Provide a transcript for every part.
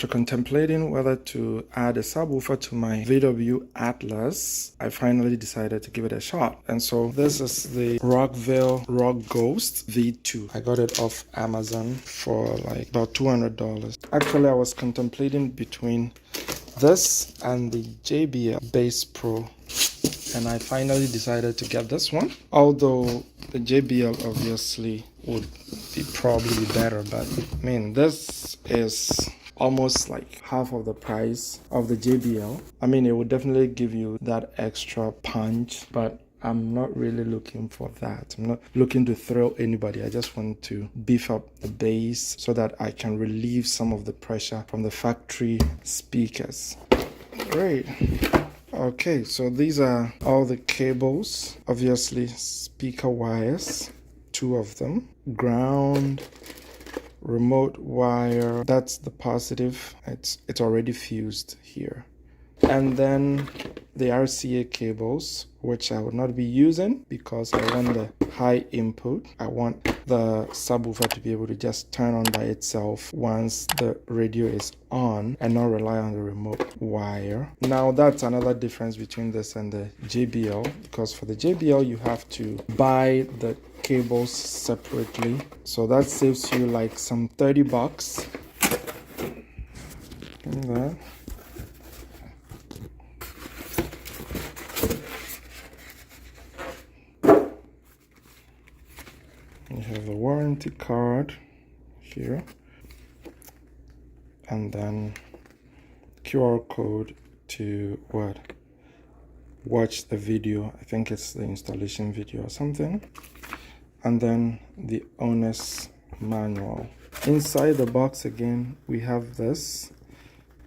After contemplating whether to add a subwoofer to my VW Atlas, I finally decided to give it a shot. And so this is the Rockville Rockghost V2. I got it off Amazon for like about $200. Actually, I was contemplating between this and the JBL Bass Pro, and I finally decided to get this one. Although the JBL obviously would be probably better, but I mean, this is almost like half of the price of the JBL. I mean, it would definitely give you that extra punch, but I'm not really looking for that. I'm not looking to thrill anybody. I just want to beef up the bass so that I can relieve some of the pressure from the factory speakers. Great. Okay, so these are all the cables. Obviously, speaker wires, 2 of them. Ground, remote wire, that's the positive. It's already fused here. And then the RCA cables, which I will not be using because I want the high input. I want the subwoofer to be able to just turn on by itself once the radio is on and not rely on the remote wire. Now that's another difference between this and the JBL, because for the JBL you have to buy the cables separately, so that saves you like some $30. And that. You have a warranty card here, and then QR code to watch the video. I think it's the installation video or something. And then the owner's manual. Inside the box again, we have this.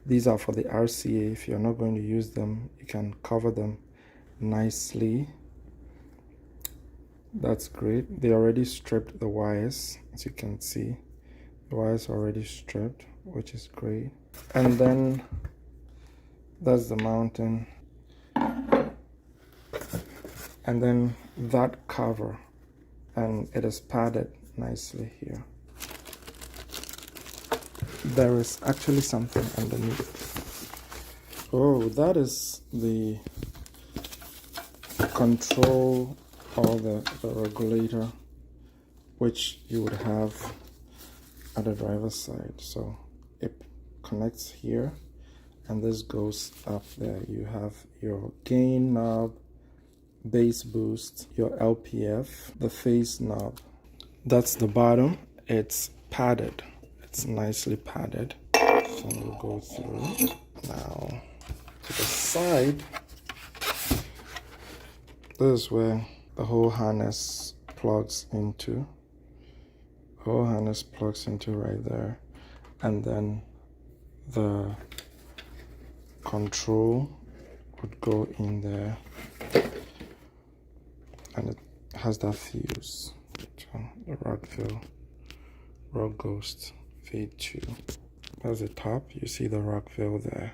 These are for the RCA. If you're not going to use them, you can cover them nicely. That's great. They already stripped the wires, as you can see. The wires are already stripped, which is great. And then that's the mounting. And then that cover, and it is padded nicely here. There is actually something underneath. Oh, that is the control or the regulator, which you would have at the driver's side. So it connects here, and this goes up there. You have your gain knob, bass boost, your LPF, the phase knob. That's the bottom. It's padded. It's nicely padded. So we'll go through. Now to the side, this is where the whole harness plugs into. The whole harness plugs into right there. And then the control would go in there. And it has that fuse. So the Rockville Rockghost V2. That's the top. You see the Rockville there.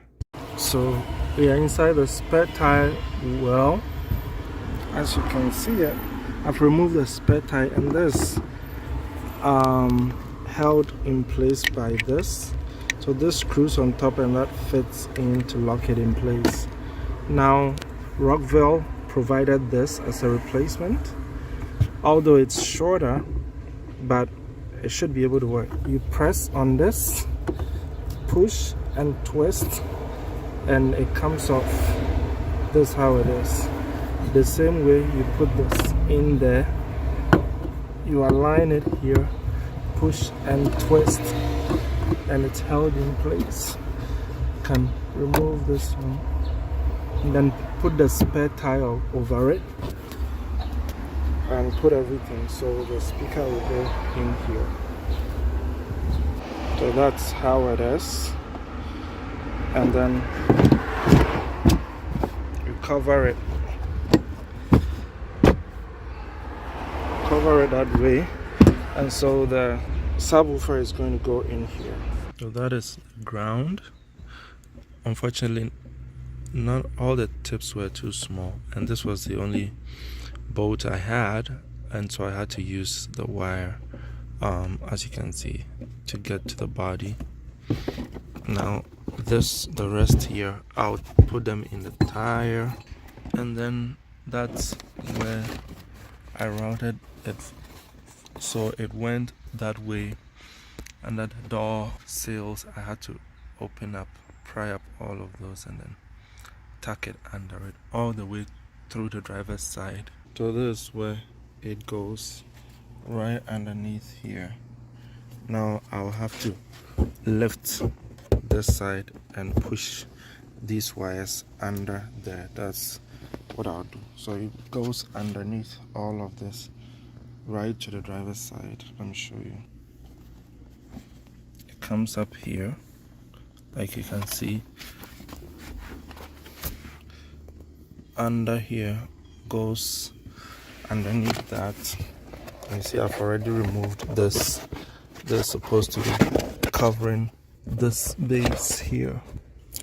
So we are inside the spare tire well. As you can see it, I've removed the spare tire, and this held in place by this. So this screws on top, and that fits in to lock it in place. Now Rockville provided this as a replacement, although it's shorter, but it should be able to work. You press on this, push and twist, and it comes off. This is how it is. The same way you put this in there, you align it here, push and twist, and it's held in place. You can remove this one and then put the spare tire over it and put everything, so the speaker will go in here. So that's how it is. And then you cover it that way, and so the subwoofer is going to go in here. So that is ground. Unfortunately, not all the tips were too small, and this was the only bolt I had, and so I had to use the wire, as you can see, to get to the body. Now the rest here, I'll put them in the tire, and then that's where I routed it so it went that way. And that door seals, I had to open up, pry up all of those, and then tuck it under it all the way through the driver's side. So this is where it goes, right underneath here. Now I'll have to lift this side and push these wires under there. That's what I'll do. So it goes underneath all of this right to the driver's side. Let me show you. It comes up here, like you can see. Under here goes underneath that. You see, I've already removed this. They're supposed to be covering this base here.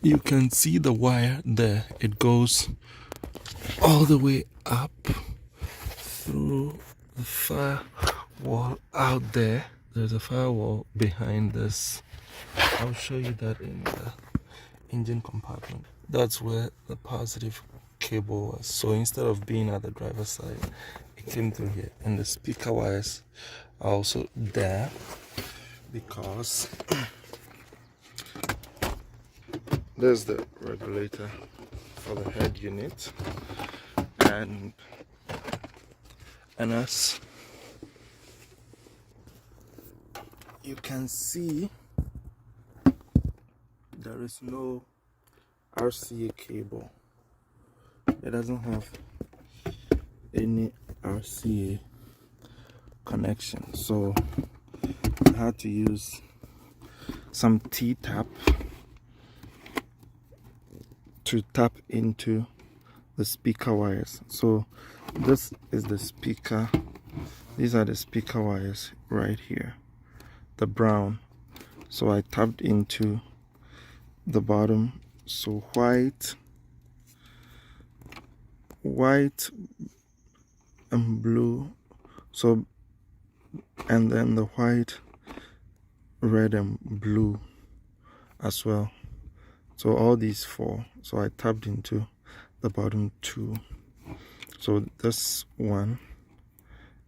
You can see the wire there. It goes all the way up through the firewall out there. There's a firewall behind this. I'll show you that in the engine compartment. That's where the positive cable was. So instead of being at the driver's side, it came through here. And the speaker wires are also there because there's the regulator for the head unit, and as you can see, there is no RCA cable. It doesn't have any RCA connection, so I had to use some T-tap to tap into the speaker wires. So this is the speaker. These are the speaker wires right here, the brown. So I tapped into the bottom. So white and blue. So, and then the white, red and blue as well. So all these four. So I tapped into the bottom two. So this one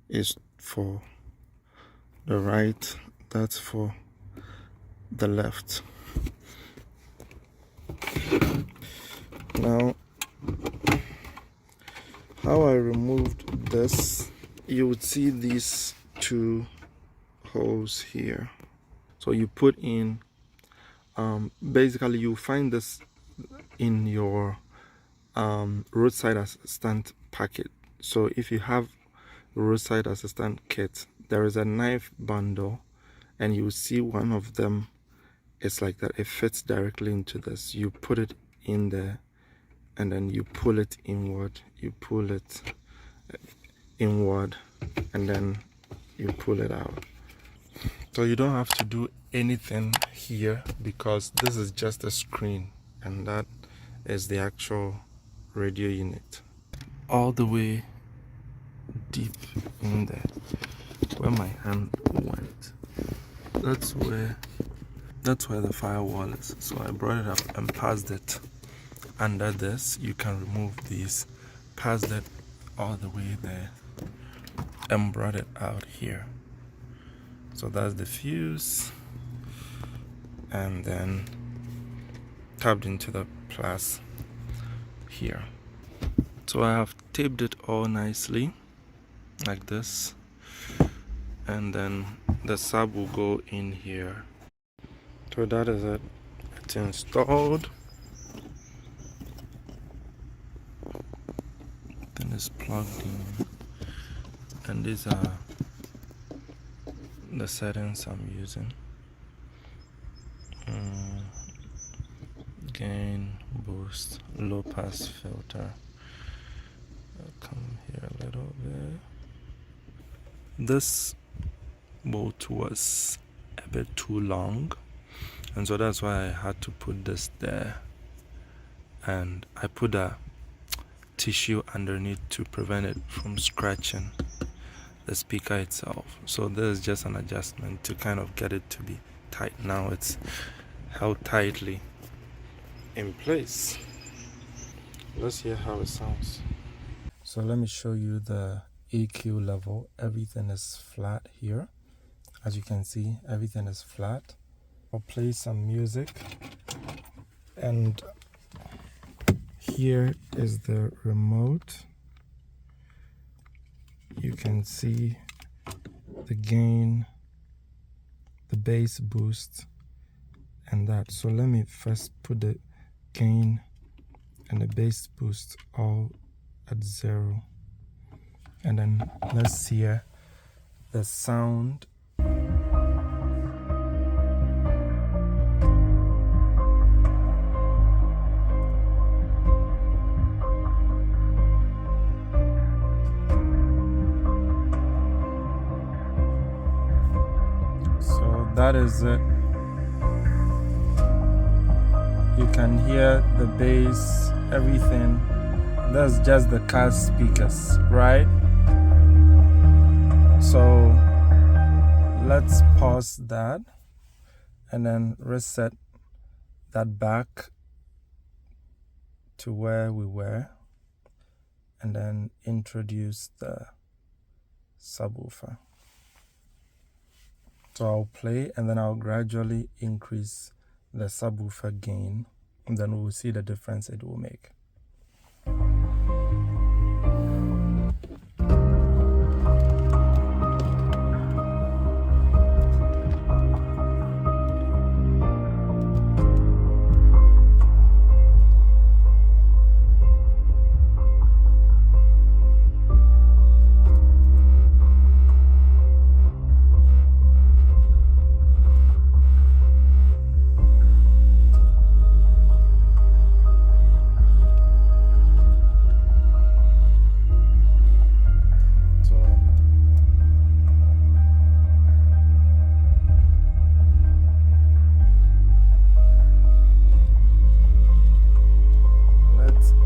is for the right, that's for the left. Now, how I removed this, you would see these two holes here. So you put in, basically you find this in your roadside assistant packet. So if you have roadside assistant kit, there is a knife bundle, and you will see one of them is like that. It fits directly into this. You put it in there, and then you pull it inward. You pull it inward, and then you pull it out. So you don't have to do anything here because this is just a screen, and that is the actual radio unit. All the way deep in there, where my hand went, that's where the firewall is. So I brought it up and passed it under this. You can remove these, passed it all the way there, and brought it out here. So that's the fuse, and then tapped into the plus here. So I have taped it all nicely like this, and then the sub will go in here. So that is it. It's installed. Then it's plugged in, and these are the settings I'm using. Gain, boost, low pass filter. I'll come here a little bit. This bolt was a bit too long, and so that's why I had to put this there, and I put a tissue underneath to prevent it from scratching the speaker itself. So this is just an adjustment to kind of get it to be tight. Now it's held tightly in place. Let's hear how it sounds. So let me show you the EQ level. Everything is flat here. As you can see, everything is flat. I'll play some music, and here is the remote. You can see the gain, the bass boost, and that. So let me first put the gain and the bass boost all at 0, and then let's hear the sound. So that is it. You can hear the bass, everything. That's just the car speakers, right? So let's pause that and then reset that back to where we were, and then introduce the subwoofer. So I'll play, and then I'll gradually increase the subwoofer gain, and then we'll see the difference it will make.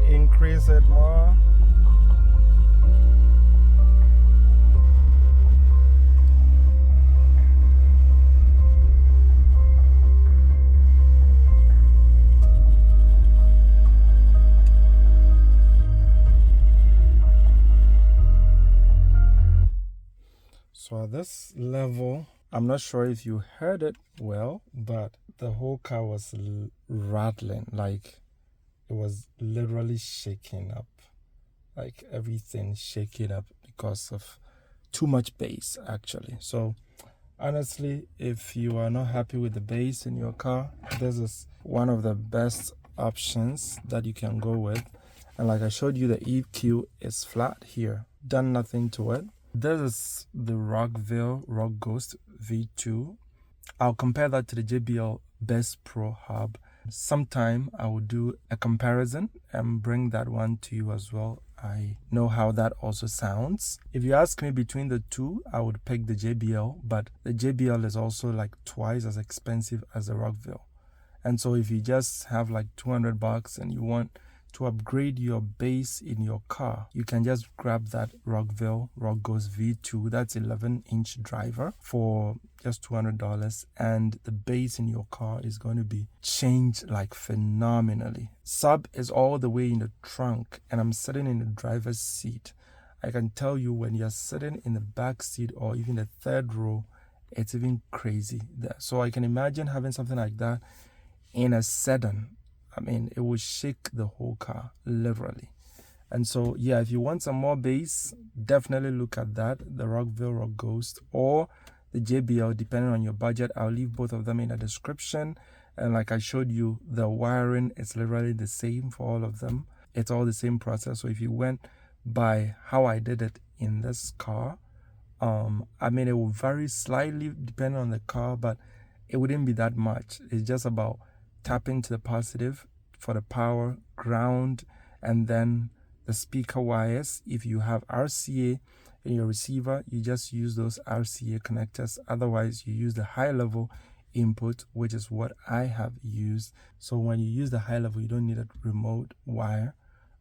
Increase it more. So at this level, I'm not sure if you heard it well, but the whole car was rattling, like it was literally shaking up, like everything shaking up because of too much bass actually. So honestly, if you are not happy with the bass in your car, this is one of the best options that you can go with. And like I showed you, the EQ is flat here, done nothing to it. This is the Rockville Rockghost V2. I'll compare that to the JBL Best Pro Hub. Sometime I will do a comparison and bring that one to you as well. I know how that also sounds. If you ask me between the two, I would pick the JBL, but the JBL is also like twice as expensive as the Rockville. And so if you just have like $200 and you want to upgrade your bass in your car, you can just grab that Rockville Rockghost V2. That's 11-inch driver for just $200, and the bass in your car is going to be changed like phenomenally. Sub is all the way in the trunk, and I'm sitting in the driver's seat. I can tell you, when you're sitting in the back seat or even the third row, it's even crazy there. So I can imagine having something like that in a sedan. I mean, it will shake the whole car, literally. And so, yeah, if you want some more bass, definitely look at that, the Rockville Rockghost or the JBL, depending on your budget. I'll leave both of them in the description. And like I showed you, the wiring is literally the same for all of them. It's all the same process. So if you went by how I did it in this car, I mean, it will vary slightly depending on the car, but it wouldn't be that much. It's just about tapping to the positive for the power, ground, and then the speaker wires. If you have RCA in your receiver, you just use those RCA connectors. Otherwise, you use the high level input, which is what I have used. So when you use the high level, you don't need a remote wire.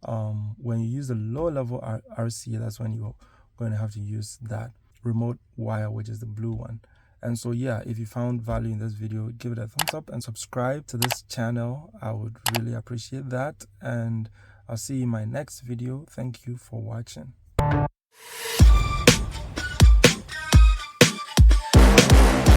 When you use the low level RCA, that's when you're going to have to use that remote wire, which is the blue one. And so yeah, if you found value in this video, give it a thumbs up and subscribe to this channel. I would really appreciate that, and I'll see you in my next video. Thank you for watching.